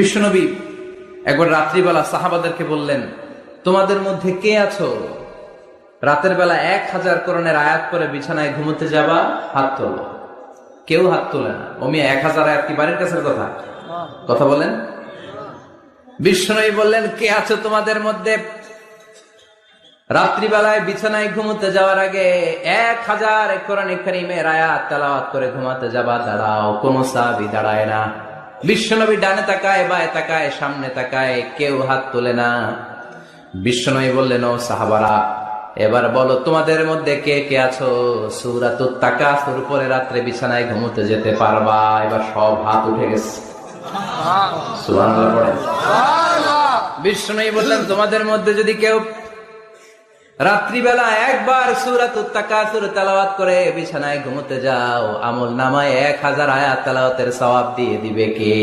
বিশ্বনবী একবার রাত্রিবেলা সাহাবাদেরকে বললেন, তোমাদের মধ্যে কে আছো রাতের বেলা 1000 কোরআনের আয়াত করে বিছানায় ঘুমোতে যাবা? হাত তোলো। কেউ হাত তোলে না। অমি 1000 আয়াত কি বাড়ির কাছের কথা? কথা বলেন। বিশ্বনবী বললেন, কে আছো তোমাদের মধ্যে রাত্রিবেলায় বিছানায় ঘুমোতে যাওয়ার আগে 1000 কোরআন কারীমের আয়াত তেলাওয়াত করে ঘুমাতে যাবা? দাঁড়াও। কোন সাহাবী দাঁড়ায় না। বিশ্বনবী ডানে তাকায়, বায়ে তাকায়, সামনে তাকায়, কেউ হাত তোলে না। বিশ্বনবী বললেন, ও সাহাবারা, এবার বলো তোমাদের মধ্যে কে কে আছো সূরাতুত তাকাসুর পরে রাত্রে বিছানায় ঘুমোতে যেতে পারবা? এবার সব হাত উঠে গেছে। সুবহানাল্লাহ পড়েন। বিশ্বনবী বললেন, তোমাদের মধ্যে যদি কেউ রাত্রিবেলা একবার সূরাতুত তাকাসুর তেলাওয়াত করে বিছানায় ঘুমোতে যাও, আমল নামায় 1000 আয়াত তেলাওয়াতের সওয়াব দিয়ে দিবে কে?